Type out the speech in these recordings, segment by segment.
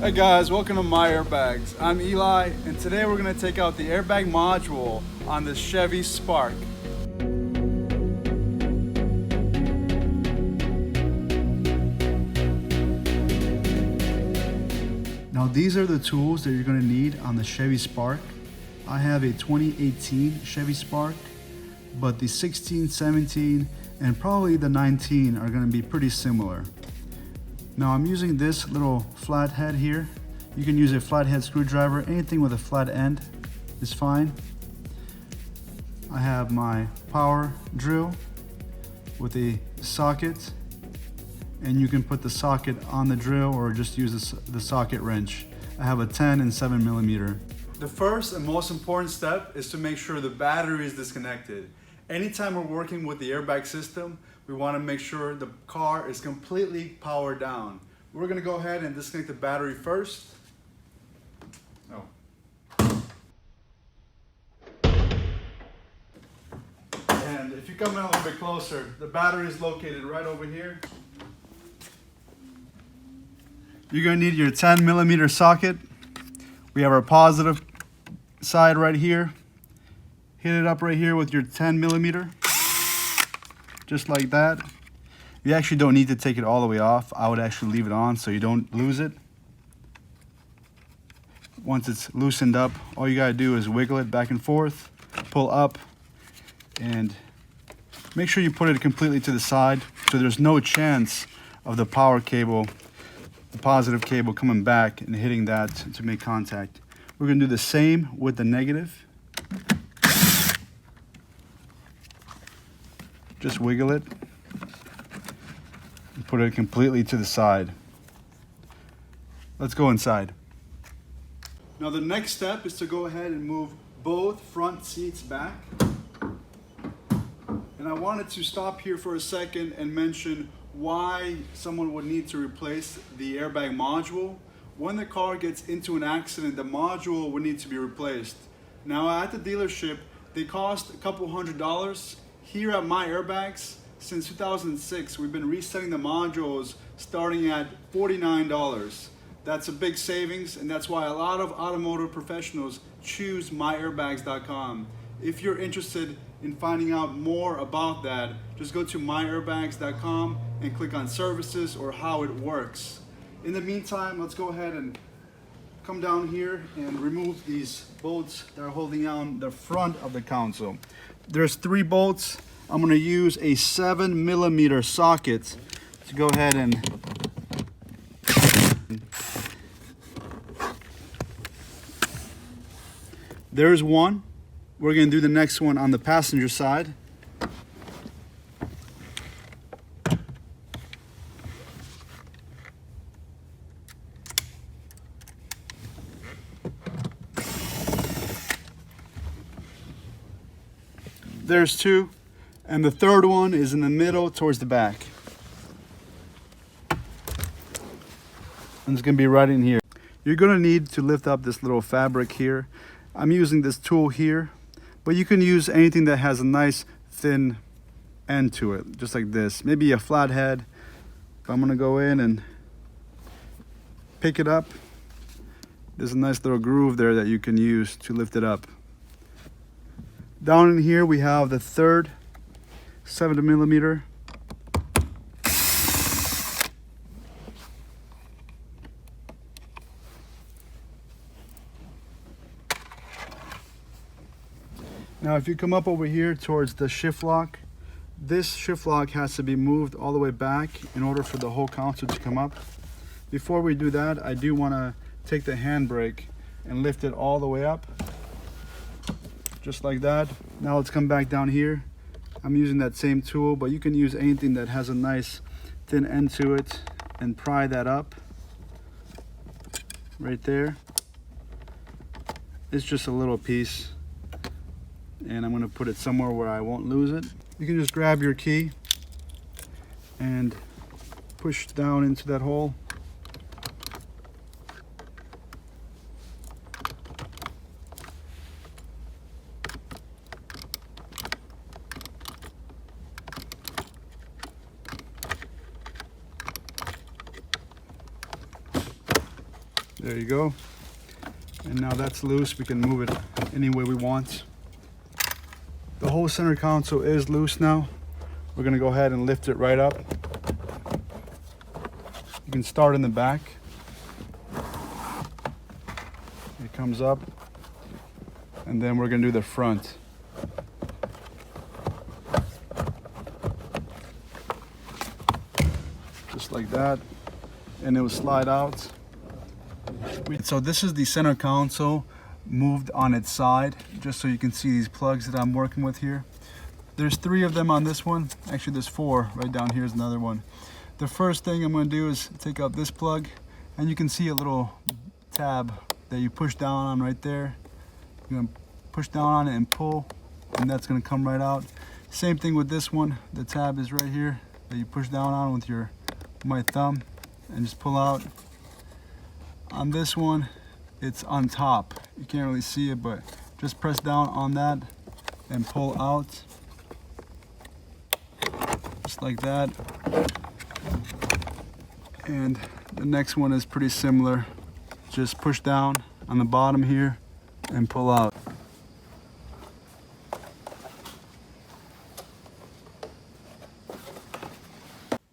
Hey guys, welcome to MyAirbags. I'm Eli, and today we're going to take out the airbag module on the Chevy Spark. Now these are the tools that you're going to need on the Chevy Spark. I have a 2018 Chevy Spark, but the 16, 17, and probably the 19 are going to be pretty similar. Now I'm using this little flathead here. You can use a flathead screwdriver. Anything with a flat end is fine. I have my power drill with a socket, and you can put the socket on the drill or just use the socket wrench. I have a 10 and 7 millimeter. The first and most important step is to make sure the battery is disconnected. Anytime we're working with the airbag system, we want to make sure the car is completely powered down. We're going to go ahead and disconnect the battery first. And if you come in a little bit closer, the battery is located right over here. You're going to need your 10 millimeter socket. We have our positive side right here. Hit it up right here with your 10 millimeter. Just like that. You actually don't need to take it all the way off. I would actually leave it on so you don't lose it. Once it's loosened up, all you gotta do is wiggle it back and forth, pull up, and make sure you put it completely to the side so there's no chance of the power cable, the positive cable, coming back and hitting that to make contact. We're gonna do the same with the negative. Just wiggle it and put it completely to the side. Let's go inside. Now the next step is to go ahead and move both front seats back. And I wanted to stop here for a second and mention why someone would need to replace the airbag module. When the car gets into an accident, the module would need to be replaced. Now at the dealership, they cost a couple $100. Here at MyAirbags, since 2006, we've been resetting the modules starting at $49. That's a big savings, and that's why a lot of automotive professionals choose MyAirbags.com. If you're interested in finding out more about that, just go to MyAirbags.com and click on services or how it works. In the meantime, let's go ahead and come down here and remove these bolts that are holding down the front of the console. There's 3 bolts. I'm going to use a 7 millimeter socket to go ahead and there's one. We're going to do the next one on the passenger side. There's 2, and the third one is in the middle towards the back. And it's going to be right in here. You're going to need to lift up this little fabric here. I'm using this tool here, but you can use anything that has a nice thin end to it, just like this. Maybe a flathead. I'm going to go in and pick it up. There's a nice little groove there that you can use to lift it up. Down in here we have the third 7 millimeter. Now if you come up over here towards the shift lock, this shift lock has to be moved all the way back in order for the whole console to come up. Before we do that, I do want to take the handbrake and lift it all the way up. Just like that. Now let's come back down here. I'm using that same tool, but you can use anything that has a nice thin end to it and pry that up right there. It's just a little piece, and I'm going to put it somewhere where I won't lose it. You can just grab your key and push down into that hole. There you go. And now that's loose, we can move it any way we want. The whole center console is loose now. We're gonna go ahead and lift it right up. You can start in the back. It comes up, and then we're gonna do the front. Just like that, and it will slide out. So this is the center console moved on its side, just so you can see these plugs that I'm working with here. There's 3 of them on this one. Actually, there's 4. Right down here is another one. The first thing I'm going to do is take out this plug, and you can see a little tab that you push down on right there. You're going to push down on it and pull, and that's going to come right out. Same thing with this one. The tab is right here that you push down on with my thumb and just pull out. On this one, it's on top. You can't really see it, but just press down on that and pull out. Just like that. And the next one is pretty similar. Just push down on the bottom here and pull out.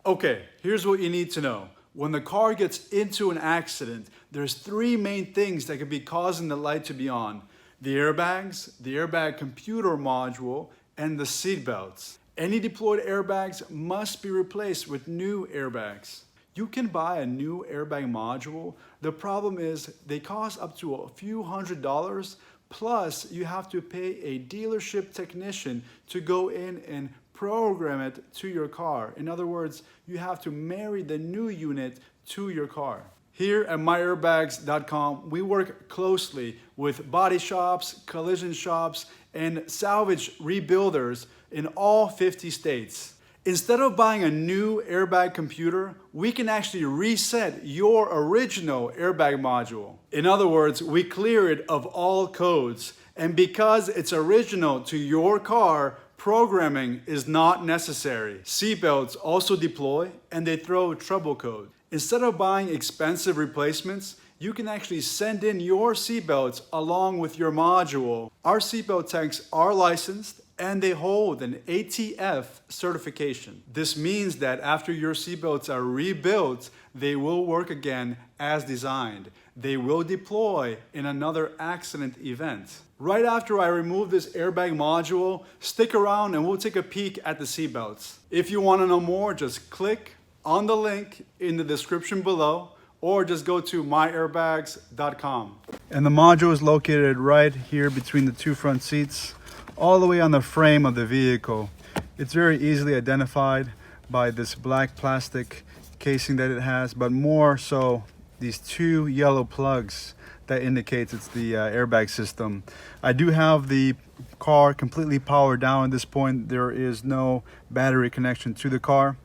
Okay, here's what you need to know. When the car gets into an accident, there's 3 main things that could be causing the light to be on: the airbags, the airbag computer module, and the seat belts. Any deployed airbags must be replaced with new airbags. You can buy a new airbag module. The problem is they cost up to a few $100s, plus you have to pay a dealership technician to go in and program it to your car. In other words, you have to marry the new unit to your car. Here at MyAirbags.com, we work closely with body shops, collision shops, and salvage rebuilders in all 50 states. Instead of buying a new airbag computer, we can actually reset your original airbag module. In other words, we clear it of all codes. And because it's original to your car, programming is not necessary. Seatbelts also deploy, and they throw trouble code. Instead of buying expensive replacements, you can actually send in your seatbelts along with your module. Our seatbelt techs are licensed, and they hold an ATF certification. This means that after your seatbelts are rebuilt, they will work again as designed. They will deploy in another accident event. Right after I remove this airbag module, stick around and we'll take a peek at the seatbelts. If you want to know more, just click on the link in the description below, or just go to MyAirbags.com. And the module is located right here between the 2 front seats, all the way on the frame of the vehicle. It's very easily identified by this black plastic casing that it has, but more so these 2 yellow plugs that indicates it's the airbag system. I do have the car completely powered down at this point. There is no battery connection to the car.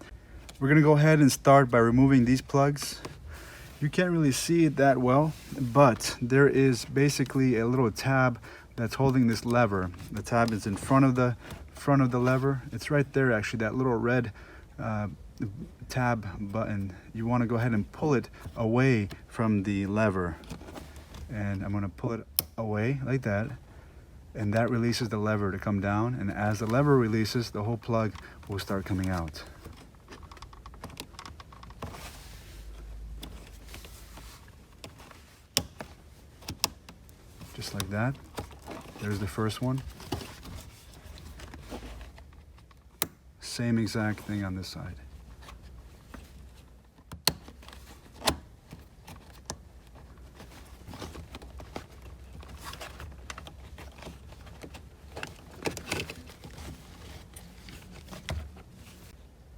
We're gonna go ahead and start by removing these plugs. You can't really see it that well, but there is basically a little tab that's holding this lever. The tab is in front of the lever. It's right there actually, that little red tab button. You want to go ahead and pull it away from the lever. And I'm going to pull it away like that, and that releases the lever to come down, and as the lever releases, the whole plug will start coming out. Just like that. There's the first one. Same exact thing on this side.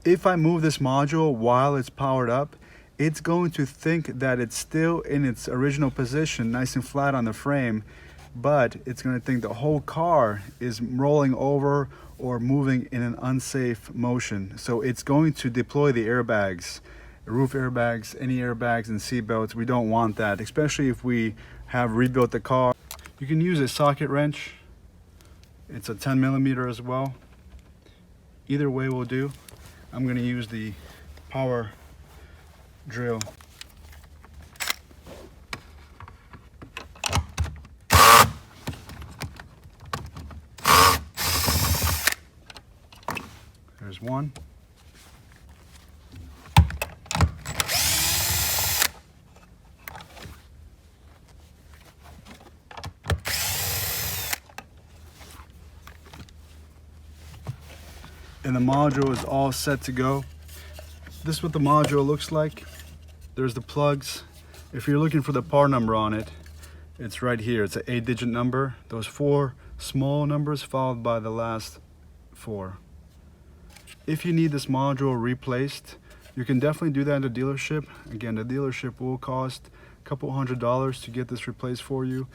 If I move this module while it's powered up, it's going to think that it's still in its original position, nice and flat on the frame, but it's going to think the whole car is rolling over or moving in an unsafe motion. So it's going to deploy the airbags, roof airbags, any airbags and seat belts. We don't want that, especially if we have rebuilt the car. You can use a socket wrench. It's a 10mm as well. Either way will do. I'm going to use the power drill. There's one. And the module is all set to go. This is what the module looks like. There's the plugs. If you're looking for the part number on it, it's right here. It's an 8-digit number. Those 4 small numbers followed by the last 4. If you need this module replaced, you can definitely do that at a dealership. Again, the dealership will cost a couple $100s to get this replaced for you.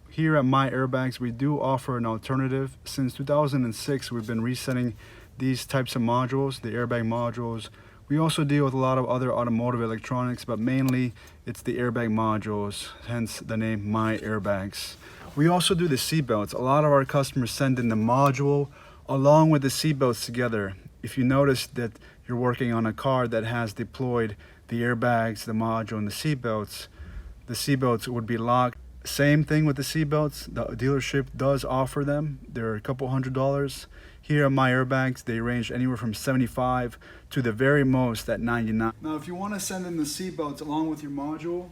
Here at MyAirbags, we do offer an alternative. Since 2006, we've been resetting these types of modules, the airbag modules. We also deal with a lot of other automotive electronics, but mainly it's the airbag modules, hence the name MyAirbags. We also do the seat belts. A lot of our customers send in the module along with the seat belts together. If you notice that you're working on a car that has deployed the airbags, the module, and the seat belts would be locked. Same thing with the seat belts. The dealership does offer them. They're a couple $100s. Here at MyAirbags, they range anywhere from $75 to the very most at $99. Now, if you want to send in the seat belts along with your module,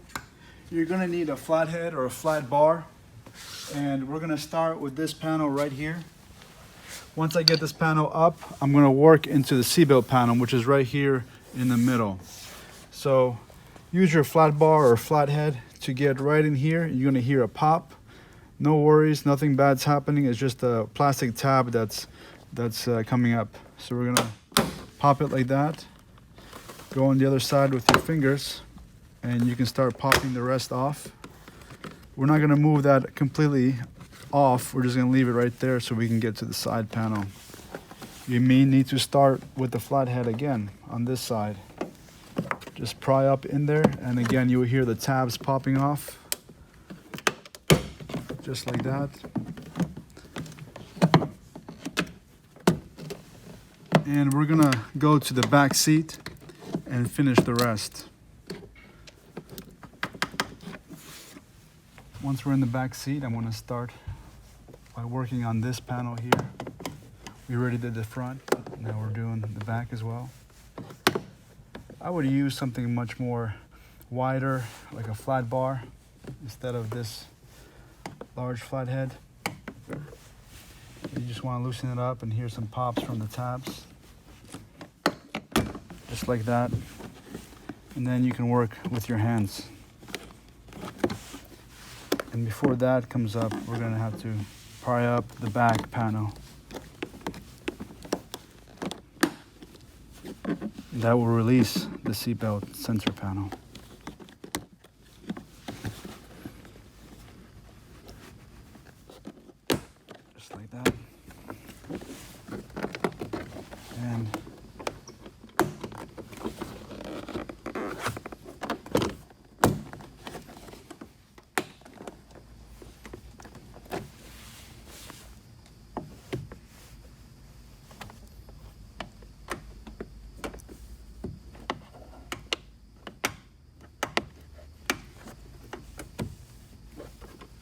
you're going to need a flathead or a flat bar. And we're going to start with this panel right here. Once I get this panel up, I'm going to work into the seatbelt panel, which is right here in the middle. So use your flat bar or flathead to get right in here. You're going to hear a pop. No worries, nothing bad's happening. It's just a plastic tab that's coming up. So we're going to pop it like that. Go on the other side with your fingers, and you can start popping the rest off. We're not going to move that completely off. We're just going to leave it right there so we can get to the side panel. You may need to start with the flathead again on this side. Just pry up in there, and again you will hear the tabs popping off. Just like that. And we're going to go to the back seat and finish the rest. Once we're in the back seat, I'm going to start by working on this panel here. We already did the front, now we're doing the back as well. I would use something much more wider, like a flat bar, instead of this large flathead. You just want to loosen it up and hear some pops from the tabs. Just like that. And then you can work with your hands. And before that comes up, we're going to have to pry up the back panel. That will release the seatbelt sensor panel. Just like that. And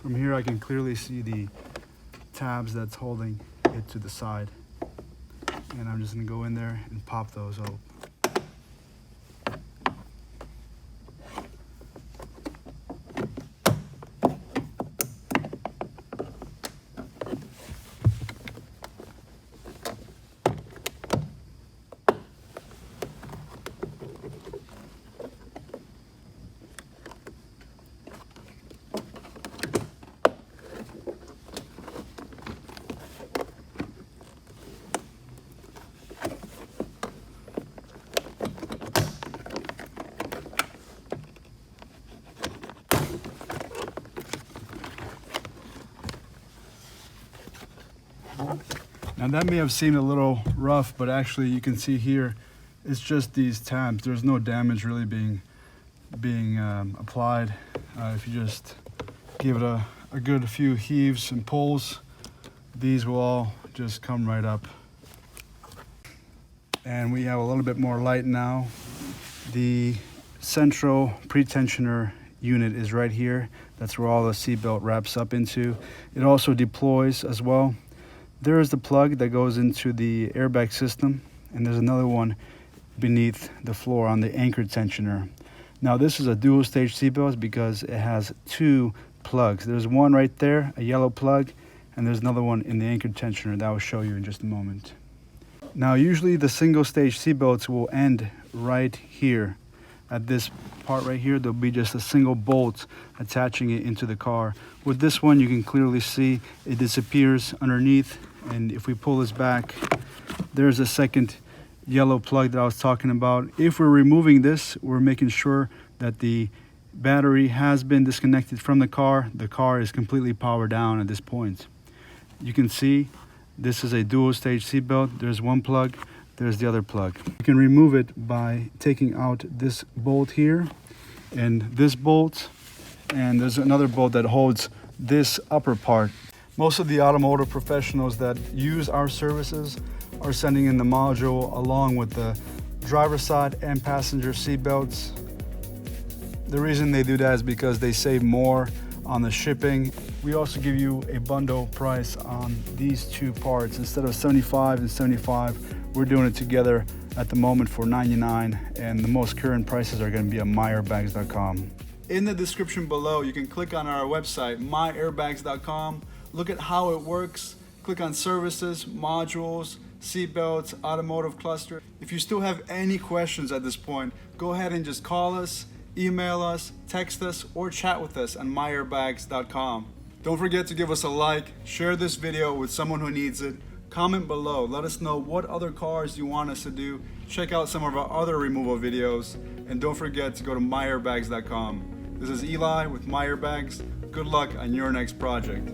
from here I can clearly see the tabs that's holding it to the side. And I'm just going to go in there and pop those up. Now that may have seemed a little rough, but actually you can see here, it's just these tabs. There's no damage really being applied. If you just give it a good few heaves and pulls, these will all just come right up. And we have a little bit more light now. The central pretensioner unit is right here. That's where all the seatbelt wraps up into. It also deploys as well. There is the plug that goes into the airbag system, and there's another one beneath the floor on the anchor tensioner. Now this is a dual stage seatbelt because it has two plugs. There's one right there, a yellow plug, and there's another one in the anchor tensioner that I'll show you in just a moment. Now usually the single stage seatbelts will end right here. At this part right here, there'll be just a single bolt attaching it into the car. With this one, you can clearly see it disappears underneath, and if we pull this back, there's a second yellow plug that I was talking about. If we're removing this, we're making sure that the battery has been disconnected from the car. The car is completely powered down at this point. You can see this is a dual stage seatbelt. There's one plug, there's the other plug. You can remove it by taking out this bolt here and this bolt, and there's another bolt that holds this upper part. Most of the automotive professionals that use our services are sending in the module along with the driver's side and passenger seatbelts. The reason they do that is because they save more on the shipping. We also give you a bundle price on these two parts. Instead of $75 and $75, we're doing it together at the moment for $99, and the most current prices are going to be on MyAirbags.com. In the description below, you can click on our website, MyAirbags.com, look at how it works, click on services, modules, seatbelts, automotive cluster. If you still have any questions at this point, go ahead and just call us, email us, text us, or chat with us on MyAirbags.com. Don't forget to give us a like, share this video with someone who needs it, comment below, let us know what other cars you want us to do, check out some of our other removal videos, and don't forget to go to MyAirbags.com. This is Eli with MyAirbags. Good luck on your next project.